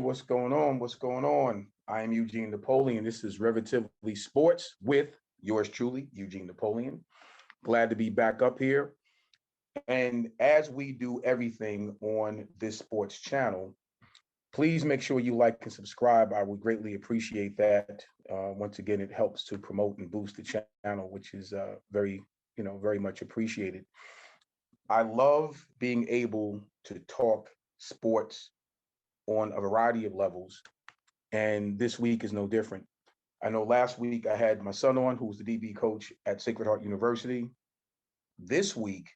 what's going on? What's going on? I am Eugene Napoleon. This is Relatively Sports with yours truly, Eugene Napoleon. Glad to be back up here. And as we do everything on this sports channel, please make sure you like and subscribe. I would greatly appreciate that. Once again, it helps to promote and boost the channel, which is very much appreciated. I love being able to talk sports on a variety of levels, and this week is no different. I know last week I had my son on, who was the DB coach at Sacred Heart University. This week,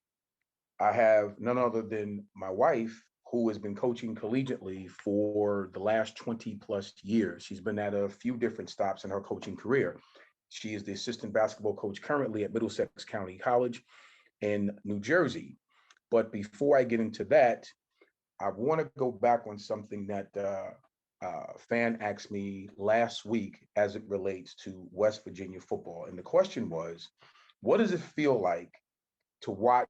I have none other than my wife, who has been coaching collegiately for the last 20 plus years. She's been at a few different stops in her coaching career. She is the assistant basketball coach currently at Middlesex County College in New Jersey. But before I get into that, I want to go back on something that a fan asked me last week as it relates to West Virginia football. And the question was, what does it feel like to watch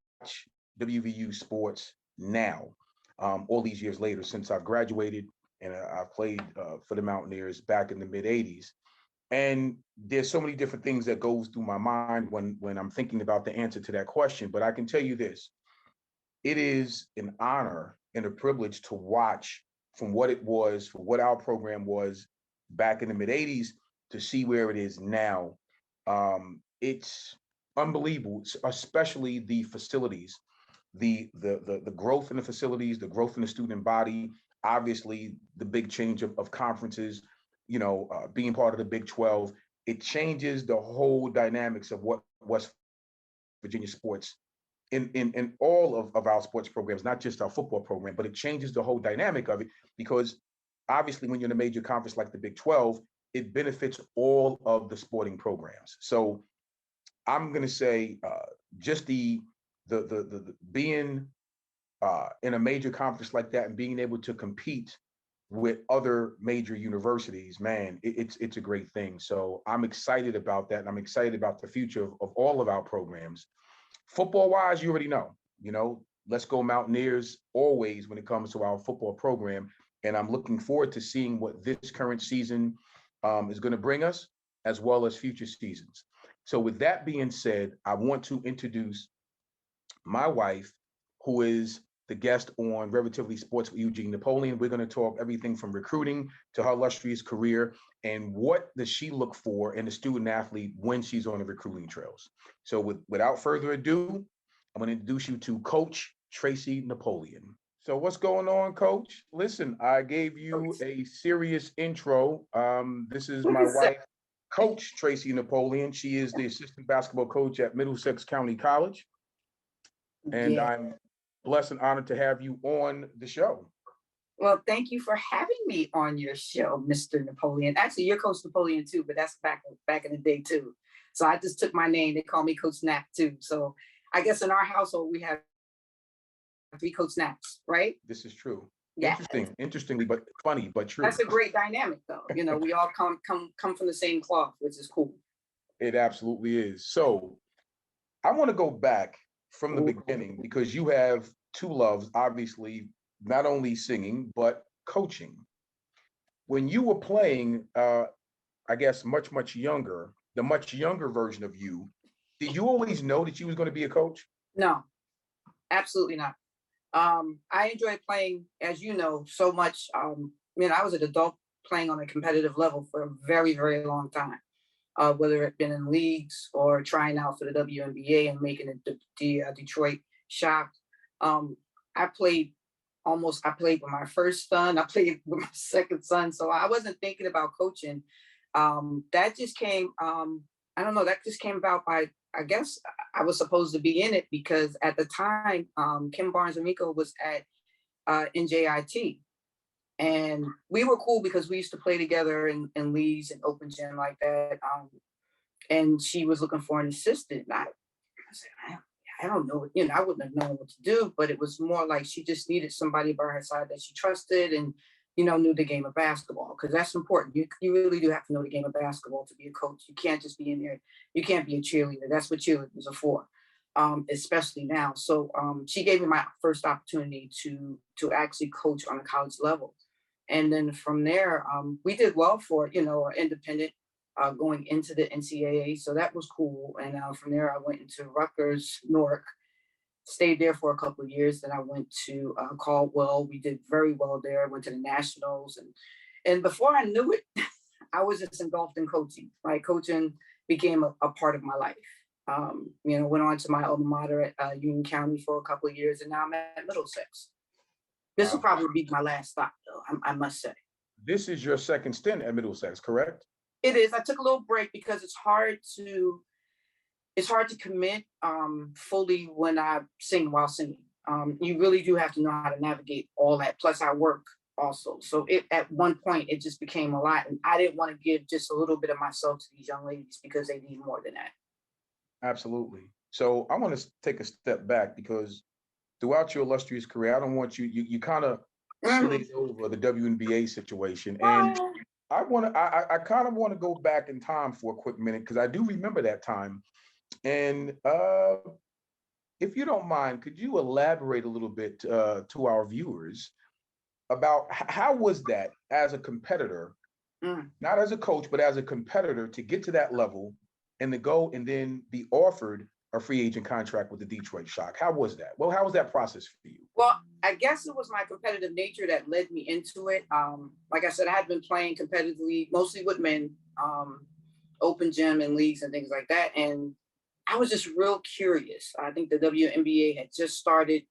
WVU sports now, all these years later, since I've graduated and I've played for the Mountaineers back in the mid 80s. And there's so many different things that goes through my mind when I'm thinking about the answer to that question. But I can tell you this, it is an honor and a privilege to watch from what it was, for what our program was back in the mid 80s to see where it is now. It's unbelievable, especially the facilities, the growth in the facilities, the growth in the student body, obviously the big change of conferences, being part of the Big 12. It changes the whole dynamics of what West Virginia sports in all of our sports programs, not just our football program, but it changes the whole dynamic of it, because obviously when you're in a major conference like the Big 12, it benefits all of the sporting programs. So I'm going to say just the being in a major conference like that and being able to compete with other major universities, man, it's a great thing. So I'm excited about that, and I'm excited about the future of all of our programs. Football wise, you already know, let's go Mountaineers always when it comes to our football program. And I'm looking forward to seeing what this current season is going to bring us, as well as future seasons. So with that being said, I want to introduce my wife, who is the guest on Relatively Sports with Eugene Napoleon. We're going to talk everything from recruiting to her illustrious career and what does she look for in a student athlete when she's on the recruiting trails. So without further ado, I'm going to introduce you to Coach Tracy Napoleon. So what's going on, Coach? Listen, I gave you a serious intro. This is my wife, Coach Tracy Napoleon. She is the assistant basketball coach at Middlesex County College. And I'm blessed and honored to have you on the show. Well, thank you for having me on your show, Mr. Napoleon. Actually, you're Coach Napoleon too, but that's back in the day too. So I just took my name. They call me Coach Nap too. So I guess in our household, we have 3 Coach Naps, right? This is true. Yeah. Interestingly, but funny, but true. That's a great dynamic though. We all come from the same cloth, which is cool. It absolutely is. So I want to go back from the beginning, because you have 2 loves, obviously, not only singing, but coaching. When you were playing, I guess, much younger, the much younger version of you, did you always know that you was going to be a coach? No, absolutely not. I enjoyed playing, as you know, so much. I was an adult playing on a competitive level for a very, very long time. Whether it's been in leagues or trying out for the WNBA and making it the Detroit Shock. I played with my first son. I played with my second son. So I wasn't thinking about coaching. That just came, that just came about by, I guess I was supposed to be in it because at the time, Kim Barnes-Amico was at NJIT. And we were cool because we used to play together in leagues and open gym like that. And she was looking for an assistant. I said, I don't know, I wouldn't have known what to do, but it was more like she just needed somebody by her side that she trusted and, knew the game of basketball, because that's important. You really do have to know the game of basketball to be a coach. You can't just be in there. You can't be a cheerleader. That's what cheerleaders are for, especially now. So she gave me my first opportunity to actually coach on a college level. And then from there, we did well for, our independent going into the NCAA. So that was cool. And from there, I went into Rutgers, Newark, stayed there for a couple of years. Then I went to Caldwell. We did very well there. I went to the Nationals. And before I knew it, I was just engulfed in coaching. Like coaching became a part of my life. Went on to my alma mater at Union County for a couple of years, and now I'm at Middlesex. This will Wow. probably be my last stop, though, I must say. This is your second stint at Middlesex, correct? It is. I took a little break because it's hard to commit fully when I sing while singing. You really do have to know how to navigate all that. Plus, I work also. So at one point, it just became a lot. And I didn't want to give just a little bit of myself to these young ladies because they need more than that. Absolutely. So I want to take a step back because throughout your illustrious career, I don't want you kind of slid over the WNBA situation. And I kind of want to go back in time for a quick minute because I do remember that time. And if you don't mind, could you elaborate a little bit to our viewers about how was that as a competitor, not as a coach, but as a competitor to get to that level and to go and then be offered a free agent contract with the Detroit Shock? How was that? Well, how was that process for you? Well, I guess it was my competitive nature that led me into it. Like I said, I had been playing competitively, mostly with men, open gym and leagues and things like that. And I was just real curious. I think the WNBA had just started,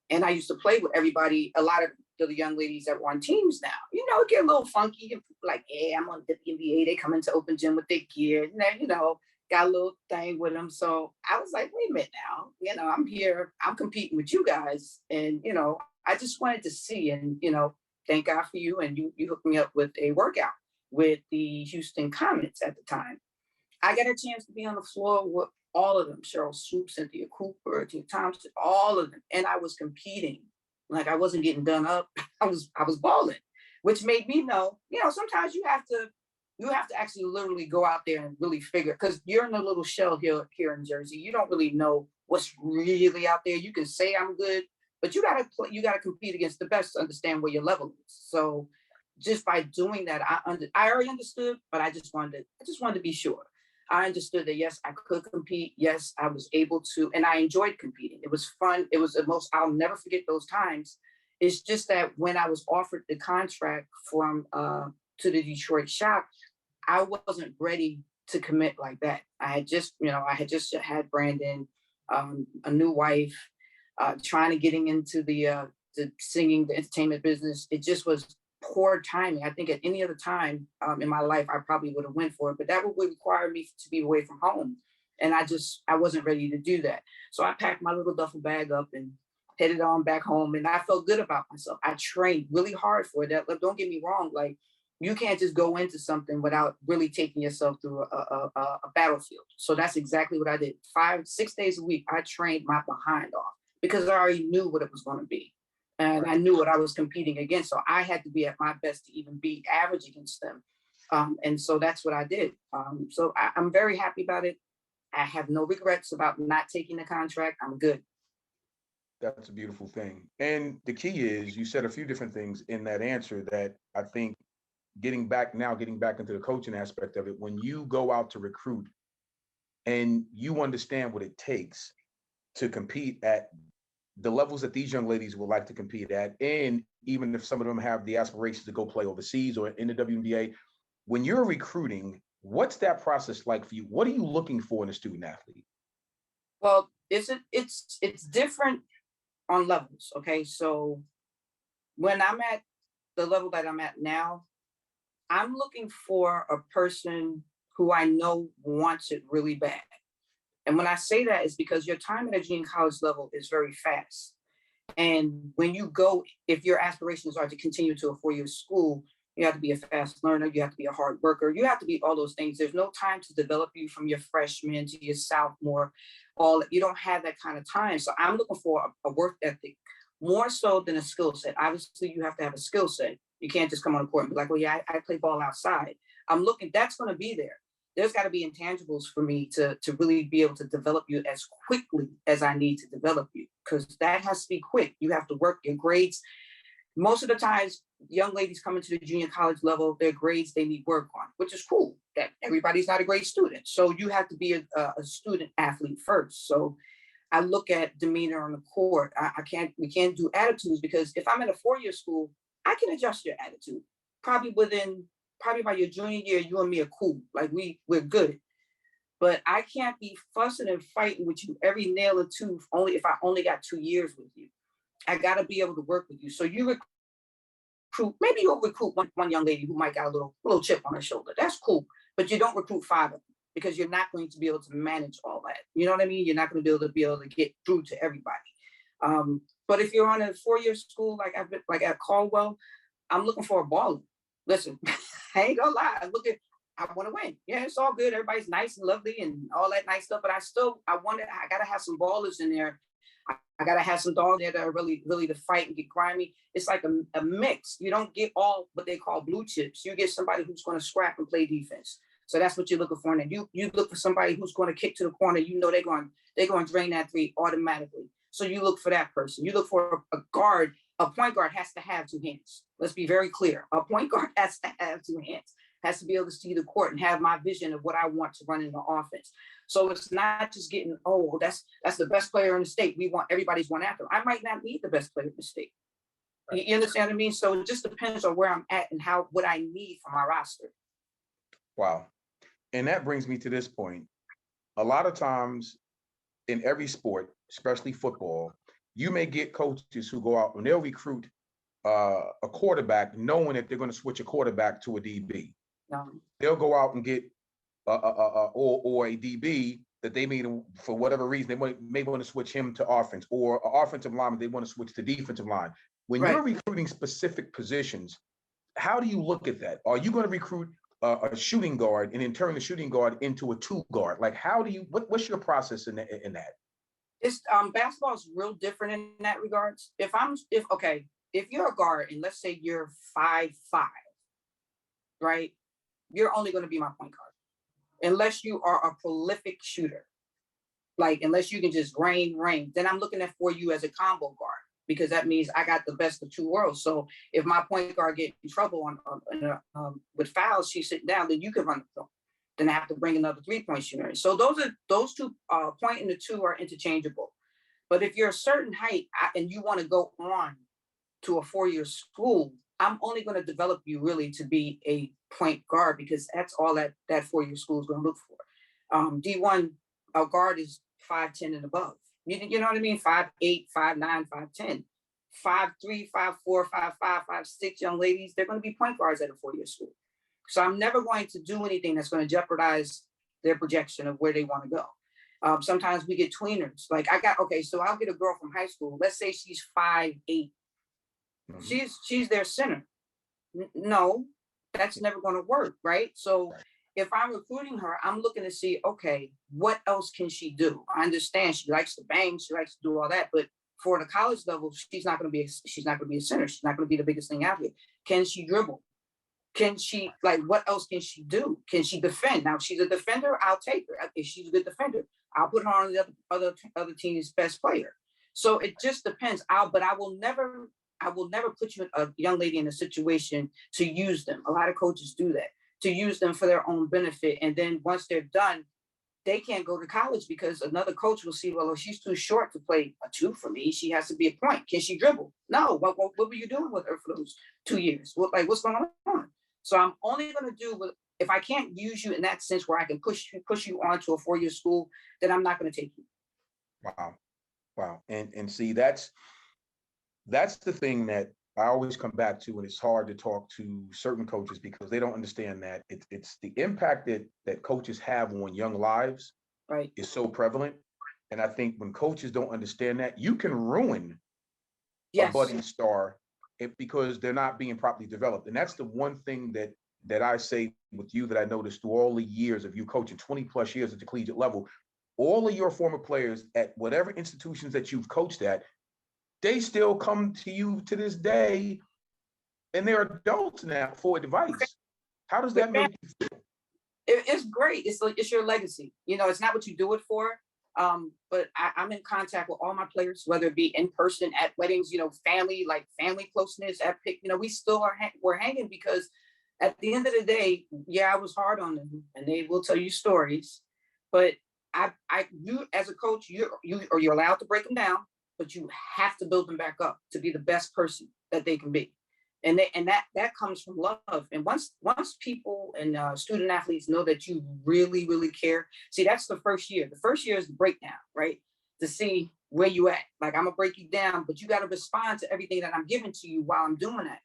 and I used to play with everybody, a lot of the young ladies that were on teams now. It get a little funky. And like, yeah, I'm on WNBA. They come into open gym with their gear. And then, got a little thing with them. So I was like, wait a minute now. I'm here. I'm competing with you guys. And, I just wanted to see. And, thank God for you. And you hooked me up with a workout with the Houston Comets at the time. I got a chance to be on the floor with all of them, Cheryl Swoop, Cynthia Cooper, Tia Thompson, all of them. And I was competing. Like I wasn't getting done up. I was balling, which made me know, sometimes you have to actually literally go out there and really figure, because you're in a little shell here in Jersey. You don't really know what's really out there. You can say I'm good, but you gotta compete against the best to understand where your level is. So just by doing that, I already understood, but I just wanted to be sure. I understood that, yes, I could compete. Yes, I was able to, and I enjoyed competing. It was fun. It was I'll never forget those times. It's just that when I was offered the contract to the Detroit Shock, I wasn't ready to commit like that. I had just had Brandon, a new wife, trying to getting into the singing, the entertainment business. It just was poor timing. I think at any other time in my life, I probably would have went for it, but that would require me to be away from home. And I wasn't ready to do that. So I packed my little duffel bag up and headed on back home. And I felt good about myself. I trained really hard for that. Don't get me wrong. Like you can't just go into something without really taking yourself through a battlefield. So that's exactly what I did. 5-6 days a week, I trained my behind off because I already knew what it was going to be. And I knew what I was competing against. So I had to be at my best to even be average against them. And so that's what I did. So I'm very happy about it. I have no regrets about not taking the contract. I'm good. That's a beautiful thing. And the key is you said a few different things in that answer that I think getting back into the coaching aspect of it, when you go out to recruit and you understand what it takes to compete at the levels that these young ladies would like to compete at, and even if some of them have the aspirations to go play overseas or in the WNBA, when you're recruiting, what's that process like for you? What are you looking for in a student athlete? Well, it's different on levels. Okay, so when I'm at the level that I'm at now, I'm looking for a person who I know wants it really bad. And when I say that is because your time at a junior college level is very fast. And when you go, if your aspirations are to continue to a 4-year school, you have to be a fast learner. You have to be a hard worker. You have to be all those things. There's no time to develop you from your freshman to your sophomore. You don't have that kind of time. So I'm looking for a work ethic more so than a skill set. Obviously, you have to have a skill set. You can't just come on the court and be like, well, yeah, I play ball outside. I'm looking, that's going to be there. There's got to be intangibles for me to really be able to develop you as quickly as I need to develop you, because that has to be quick. You have to work your grades. Most of the times, young ladies coming to the junior college level, their grades they need work on, which is cool. That everybody's not a great student, so you have to be a student athlete first. So I look at demeanor on the court. We can't do attitudes, because if I'm in a 4-year school, I can adjust your attitude. Probably by your junior year, you and me are cool. Like we're good. But I can't be fussing and fighting with you every nail and tooth only if I only got 2 years with you. I gotta be able to work with you. So you recruit, maybe you'll recruit one young lady who might got a little chip on her shoulder. That's cool. But you don't recruit 5 of them, because you're not going to be able to manage all that. You know what I mean? You're not going to be able to get through to everybody. But if you're on a 4-year school like at Caldwell, I'm looking for a baller. Listen, I ain't gonna lie. I want to win. Yeah, it's all good. Everybody's nice and lovely and all that nice stuff. But I gotta have some ballers in there. I gotta have some dogs there that are really, really to fight and get grimy. It's like a mix. You don't get all what they call blue chips. You get somebody who's going to scrap and play defense. So that's what you're looking for. And you look for somebody who's going to kick to the corner. You know they're going to drain that 3 automatically. So you look for that person. You look for a guard. A point guard has to have 2 hands. Let's be very clear. A point guard has to have 2 hands. Has to be able to see the court and have my vision of what I want to run in the offense. So it's not just getting, oh, that's the best player in the state. Everybody's one after. I might not need the best player in the state. Right. You understand what I mean? So it just depends on where I'm at and what I need for my roster. Wow. And that brings me to this point. A lot of times in every sport, especially football, you may get coaches who go out and they'll recruit a quarterback knowing that they're going to switch a quarterback to a DB. They'll go out and get or a DB that they made for whatever reason. They may want to switch him to offense, or an offensive lineman they want to switch to defensive line. When You're recruiting specific positions, how do you look at that? Are you going to recruit a shooting guard and then turn the shooting guard into a 2 guard? Like, how do you? What's your process in that? It's basketball is real different in that regards. If you're a guard and let's say you're 5'5", right? You're only going to be my point guard unless you are a prolific shooter. Like, unless you can just rain. Then I'm looking at for you as a combo guard, because that means I got the best of 2 worlds. So if my point guard get in trouble with fouls, she's sitting down, then you can run the floor. Then I have to bring another 3-point shooter. So those 2 point and the 2 are interchangeable. But if you're a certain height and you want to go on to a 4-year school, I'm only going to develop you really to be a point guard, because that's all that 4-year school is going to look for. D1, a guard is 5'10" and above. You know what I mean? 5'8", 5'9", 5'10". 5'3", 5'4", 5'5", 5'6" young ladies, they're going to be point guards at a 4-year school. So I'm never going to do anything that's going to jeopardize their projection of where they want to go. Sometimes we get tweeners. Like so I'll get a girl from high school. Let's say she's 5'8". Mm-hmm. She's their center. No, that's never going to work, right? So if I'm recruiting her, I'm looking to see, okay, what else can she do? I understand she likes to bang, she likes to do all that, but for the college level, she's not going to be a center. She's not going to be the biggest thing out here. Can she dribble? Can she, what else can she do? Can she defend? Now, if she's a defender, I'll take her. If she's a good defender, I'll put her on the other team's best player. So it just depends. But I will never put a young lady in a situation to use them. A lot of coaches do that, to use them for their own benefit. And then once they're done, they can't go to college because another coach will see, well, she's too short to play a 2 for me. She has to be a point. Can she dribble? No. What were you doing with her for those 2 years? What's going on? So I'm only going to do if I can't use you in that sense where I can push you onto a 4-year school, then I'm not going to take you. Wow. And see, that's the thing that I always come back to, and it's hard to talk to certain coaches because they don't understand that it's the impact that coaches have on young lives is so prevalent. And I think when coaches don't understand that, you can ruin a budding star because they're not being properly developed. And that's the one thing that I say with you that I noticed through all the years of you coaching, 20 plus years at the collegiate level, all of your former players at whatever institutions that you've coached at, they still come to you to this day, and they're adults now for advice. How does that make you feel? It's great. It's your legacy. It's not what you do it for. But I'm in contact with all my players, whether it be in person at weddings, family, like family closeness at pick, we still we're hanging because at the end of the day, yeah, I was hard on them and they will tell you stories, but you as a coach, you're allowed to break them down, but you have to build them back up to be the best person that they can be. And that comes from love. And once people and student athletes know that you really, really care, see, that's the first year. The first year is the breakdown, right? To see where you at. Like, I'm gonna break you down, but you got to respond to everything that I'm giving to you while I'm doing that.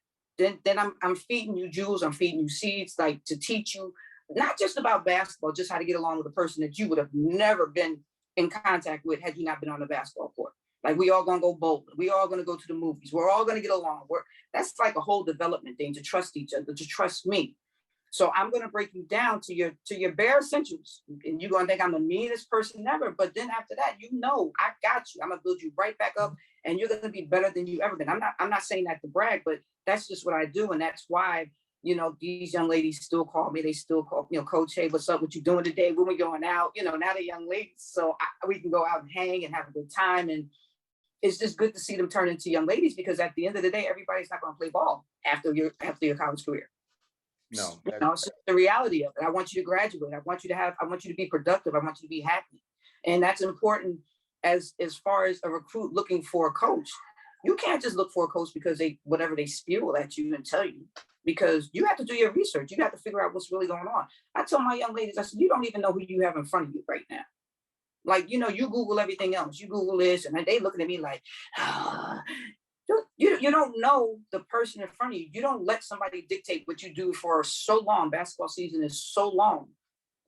Then I'm feeding you jewels, I'm feeding you seeds, like to teach you not just about basketball, just how to get along with a person that you would have never been in contact with had you not been on the basketball court. Like, we all gonna go bowling, we all gonna go to the movies, we're all gonna get along. That's like a whole development thing, to trust each other, to trust me. So I'm gonna break you down to your bare essentials, and you're gonna think I'm the meanest person ever. But then after that, I got you. I'm gonna build you right back up, and you're gonna be better than you ever been. I'm not saying that to brag, but that's just what I do, and that's why these young ladies still call me. They still call, Coach, hey, what's up? What you doing today? When we going out? Now they're young ladies, so we can go out and hang and have a good time. And it's just good to see them turn into young ladies, because at the end of the day, everybody's not going to play ball after your college career. No, it's just the reality of it. I want you to graduate. I want you to be productive. I want you to be happy. And that's important as far as a recruit looking for a coach. You can't just look for a coach because whatever they spew at you and tell you, because you have to do your research. You have to figure out what's really going on. I tell my young ladies, I said, you don't even know who you have in front of you right now. Like, you Google everything else. You Google this, and they looking at me like, you don't know the person in front of you. You don't let somebody dictate what you do for so long. Basketball season is so long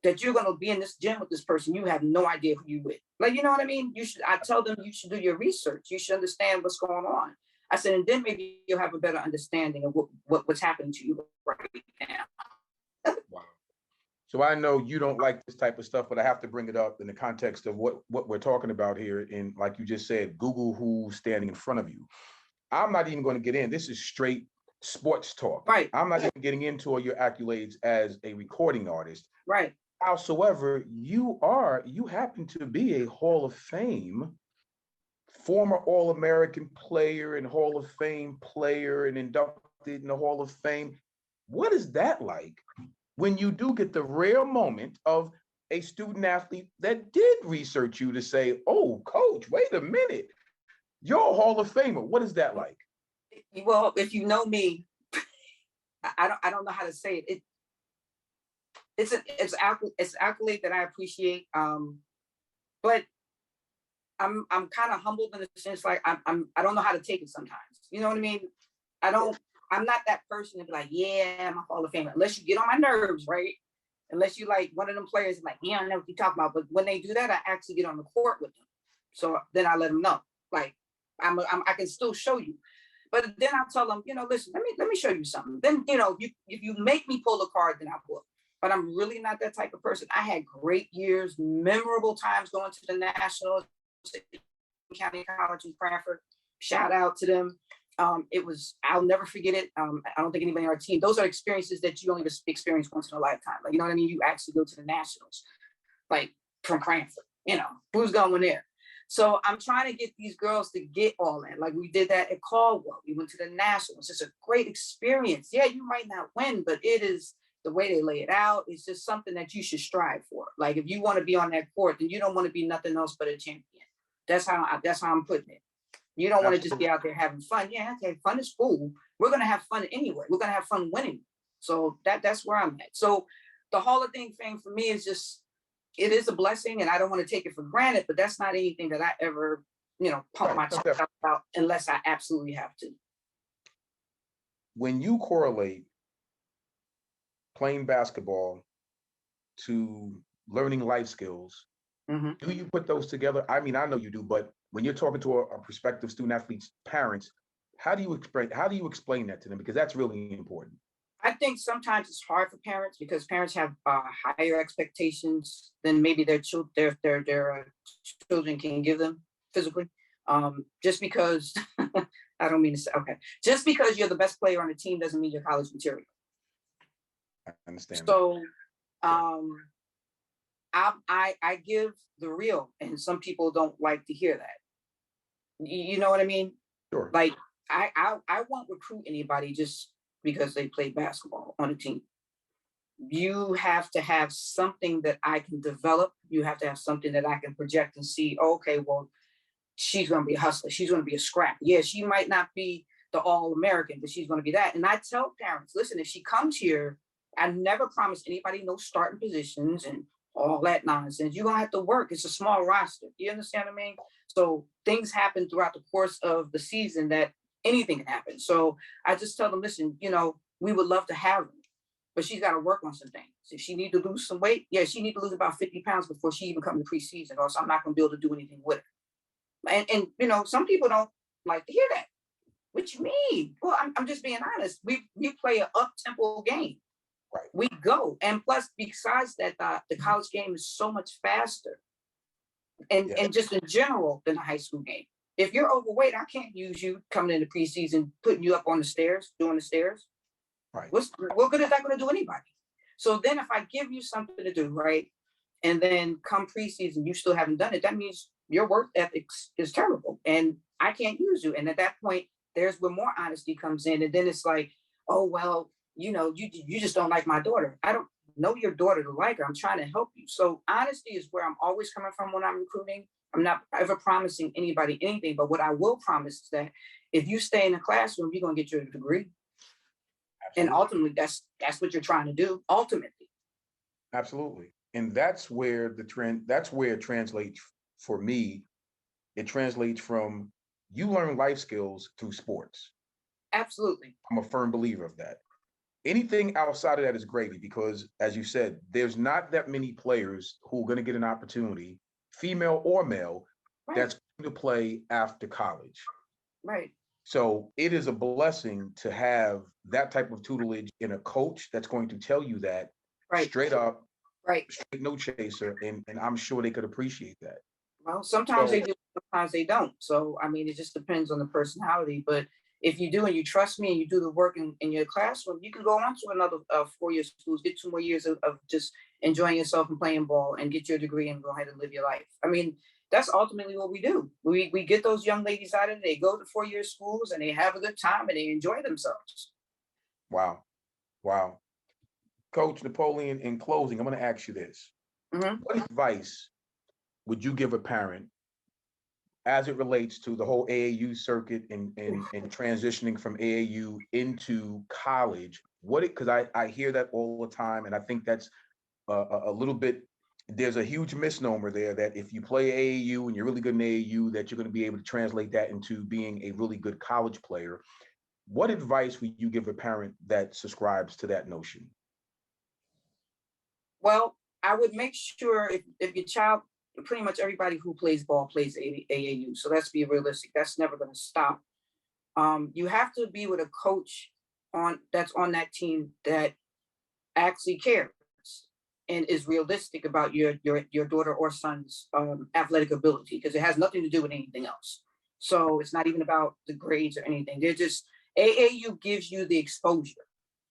that you're going to be in this gym with this person. You have no idea who you with. Like, you know what I mean? I tell them you should do your research. You should understand what's going on. I said, and then maybe you'll have a better understanding of what's happening to you right now. Wow. So I know you don't like this type of stuff, but I have to bring it up in the context of what we're talking about here. And like you just said, Google who's standing in front of you. I'm not even going to get in. This is straight sports talk. Right. I'm not even getting into all your accolades as a recording artist. Right. Howsoever, you happen to be a Hall of Fame, former All-American player and Hall of Fame player, and inducted in the Hall of Fame. What is that like when you do get the rare moment of a student athlete that did research you to say, oh, coach, wait a minute, you're a Hall of Famer? What is that like? Well, if you know me, I don't know how to say it. It's accolade that I appreciate. But I'm kind of humbled in the sense, like, I don't know how to take it sometimes. You know what I mean? I'm not that person to be like, yeah, I'm a Hall of Famer, unless you get on my nerves, right? Unless you like one of them players like, yeah, I know what you're talking about. But when they do that, I actually get on the court with them. So then I let them know, like, I can still show you. But then I tell them, listen, let me show you something. Then, if you make me pull a card, then I will. But I'm really not that type of person. I had great years, memorable times going to the Nationals, County College in Cranford. Shout out to them. I'll never forget it. I don't think anybody on our team, those are experiences that you only experience once in a lifetime. Like, you know what I mean? You actually go to the Nationals, like, from Cranford, who's going there? So I'm trying to get these girls to get all that. Like, we did that at Caldwell. We went to the Nationals. It's a great experience. Yeah, you might not win, but it is the way they lay it out. It's just something that you should strive for. Like, if you want to be on that court, then you don't want to be nothing else but a champion. That's how I'm putting it. You don't want to just be out there having fun. Yeah, okay, fun is cool. We're gonna have fun anyway. We're gonna have fun winning. So that's where I'm at. So the Hall of Fame for me is just, it is a blessing, and I don't want to take it for granted. But that's not anything that I ever, pump my chest out unless I absolutely have to. When you correlate playing basketball to learning life skills, do you put those together? I mean, I know you do, but when you're talking to a prospective student athlete's parents, how do you explain that to them? Because that's really important. I think sometimes it's hard for parents because parents have higher expectations than maybe their children can give them physically. Just because I don't mean to say, okay, just because you're the best player on the team doesn't mean you're college material. I understand. So I give the real, and some people don't like to hear that. You know what I mean? Sure. Like I won't recruit anybody just because they play basketball on a team. You have to have something that I can develop. You have to have something that I can project and see, okay, well, she's going to be a hustler. She's going to be a scrap. Yeah, she might not be the all American, but she's going to be that. And I tell parents, listen, if she comes here, I never promise anybody no starting positions and all that nonsense. You're going to have to work. It's a small roster. You understand what I mean? So things happen throughout the course of the season that anything can happen. So I just tell them, listen, we would love to have her, but she's got to work on some things. If she need to lose some weight, yeah, she need to lose about 50 pounds before she even comes to preseason, or else I'm not going to be able to do anything with her. And some people don't like to hear that. What you mean? Well, I'm just being honest. We play an up tempo game. Right. We go, and plus, besides that, the college game is so much faster, and just in general than the high school game. If you're overweight, I can't use you coming into preseason, putting you up on the stairs, doing the stairs. Right. What good is that going to do anybody? So then, if I give you something to do, right, and then come preseason, you still haven't done it, that means your work ethics is terrible, and I can't use you. And at that point, there's where more honesty comes in, and then it's like, oh well, you just don't like my daughter. I don't know your daughter to like her. I'm trying to help you. So honesty is where I'm always coming from when I'm recruiting. I'm not ever promising anybody anything, but what I will promise is that if you stay in the classroom, you're gonna get your degree. Absolutely. And ultimately, that's what you're trying to do. Ultimately, Absolutely. And that's where that's where it translates for me. It translates from you learn life skills through sports. absolutely, I'm a firm believer of that. Anything outside of that is gravy because, as you said, there's not that many players who are going to get an opportunity, female or male, right, that's going to play after college. right, So it is a blessing to have that type of tutelage in a coach that's going to tell you that right, straight up, right. straight no chaser, and I'm sure they could appreciate that. Well, sometimes they So do, sometimes they don't. So, I mean, it just depends on the personality. But if you do and you trust me and you do the work in your classroom, you can go on to another 4 year schools, get 2 more years of just enjoying yourself and playing ball and get your degree and go ahead and live your life. I mean, that's ultimately what we do. We get those young ladies out of it. They go to 4 year schools and they have a good time and they enjoy themselves. wow, wow. Coach Napoleon, in closing, I'm going to ask you this. Hmm. What advice would you give a parent as it relates to the whole AAU circuit and transitioning from AAU into college? Because I hear that all the time, and I think that's a little bit, there's a huge misnomer there that if you play AAU and you're really good in AAU, that you're going to be able to translate that into being a really good college player. What advice would you give a parent that subscribes to that notion? Well, I would make sure if your child, pretty much everybody who plays ball plays AAU. So let's be realistic. That's never going to stop. You have to be with a coach that's on that team that actually cares and is realistic about your daughter or son's athletic ability, because it has nothing to do with anything else. So it's not even about the grades or anything. They're just AAU gives you the exposure.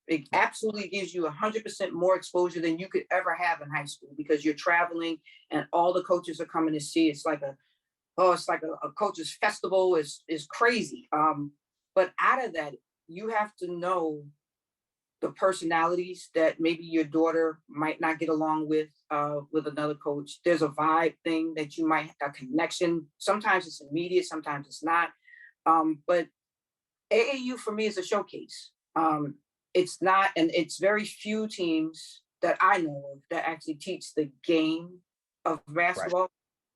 It absolutely gives you 100% more exposure than you could ever have in high school, because you're traveling and all the coaches are coming to see. It's like a coaches festival. Is crazy. But out of that, you have to know the personalities that maybe your daughter might not get along with another coach. There's a vibe thing that you might a connection. Sometimes it's immediate, sometimes it's not. But AAU for me is a showcase. It's not, and it's very few teams that I know of that actually teach the game of Right, basketball,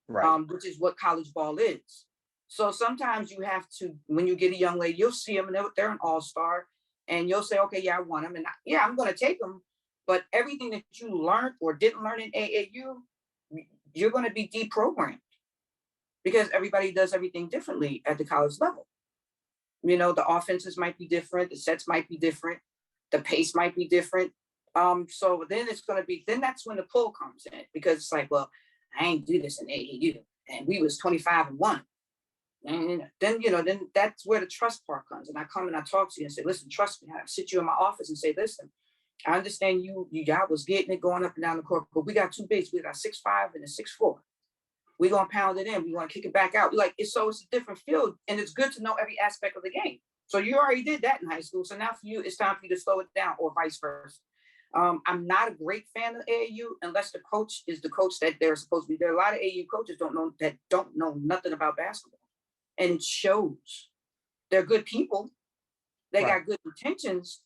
right, which is what college ball is. So sometimes you have to, when you get a young lady, you'll see them and they're an all-star, and you'll say, okay, yeah, I want them, and yeah, I'm going to take them. But everything that you learned or didn't learn in AAU, you're going to be deprogrammed, because everybody does everything differently at the college level. The offenses might be different, the sets might be different, the pace might be different. So then it's going to be, then that's when the pull comes in, because it's like, well, I ain't do this in AAU, and we was 25-1. And then that's where the trust part comes. And I come and I talk to you and say, listen, trust me. I sit you in my office and say, listen, I understand y'all was getting it going up and down the court, but we got two bigs. We got 6'5" and a 6'4". We're gonna pound it in. We're gonna kick it back out. Like it's a different field, and it's good to know every aspect of the game. So you already did that in high school. So now for you, it's time for you to slow it down, or vice versa. I'm not a great fan of AAU unless the coach is the coach that they're supposed to be. There are a lot of AAU coaches don't know nothing about basketball, and it shows. They're good people. They got good intentions.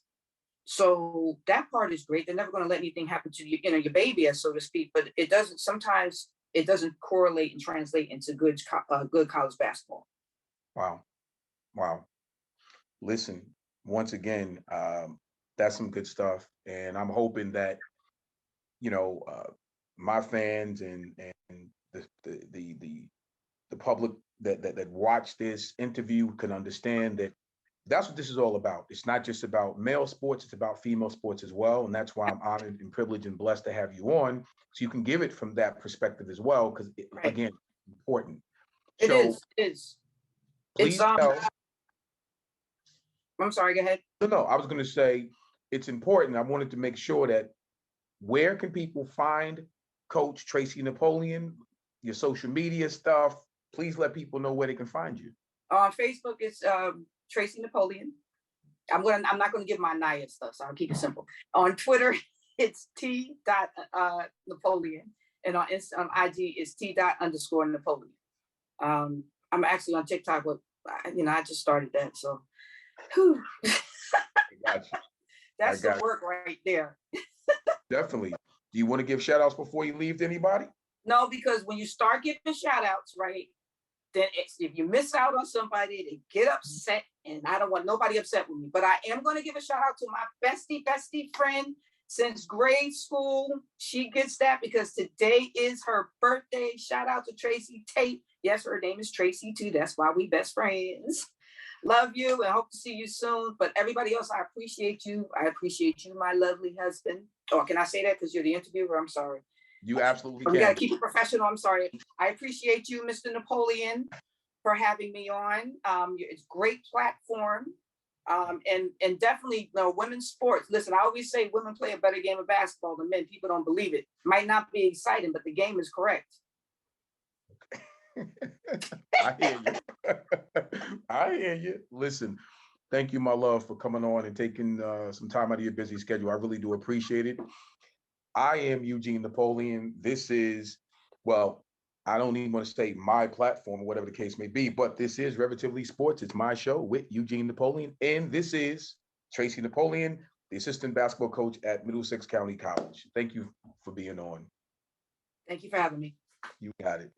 So that part is great. They're never going to let anything happen to you, your baby, so to speak. But it doesn't. Sometimes it doesn't correlate and translate into good college basketball. Wow. Listen, once again, that's some good stuff, and I'm hoping that my fans and the public that watch this interview can understand that that's what this is all about. It's not just about male sports, it's about female sports as well. And that's why I'm honored and privileged and blessed to have you on. So you can give it from that perspective as well, because again, important. It is. Please tell. I'm sorry, go ahead. No, I was going to say it's important. I wanted to make sure that where can people find Coach Tracy Napoleon, your social media stuff? Please let people know where they can find you. On Facebook, it's Tracy Napoleon. I'm not going to give my NIA stuff, so I'll keep it simple. On Twitter, it's T.Napoleon, and on IG, it's T._Napoleon. I'm actually on TikTok, but I just started that, so. Whew. That's the work right there. Definitely. Do you want to give shout outs before you leave to anybody? No, because when you start giving shout outs, right, then if you miss out on somebody, they get upset, and I don't want nobody upset with me. But I am going to give a shout out to my bestie friend since grade school. She gets that because today is her birthday. Shout out to Tracy Tate. Yes, her name is Tracy too. That's why we best friends. Love you and hope to see you soon. But everybody else, I appreciate you. I appreciate you, my lovely husband. Or can I say that because you're the interviewer? I'm sorry. You absolutely can. We got to keep it professional. I'm sorry. I appreciate you, Mr. Napoleon, for having me on. It's a great platform. And definitely, women's sports. Listen, I always say women play a better game of basketball than men. People don't believe it. Might not be exciting, but the game is correct. I hear you. I hear you. Listen, thank you, my love, for coming on and taking some time out of your busy schedule. I really do appreciate it. I am Eugene Napoleon. This is, well, I don't even want to say my platform or whatever the case may be, but this is Relatively Sports. It's my show with Eugene Napoleon. And this is Tracy Napoleon, the assistant basketball coach at Middlesex County College. Thank you for being on. Thank you for having me. You got it.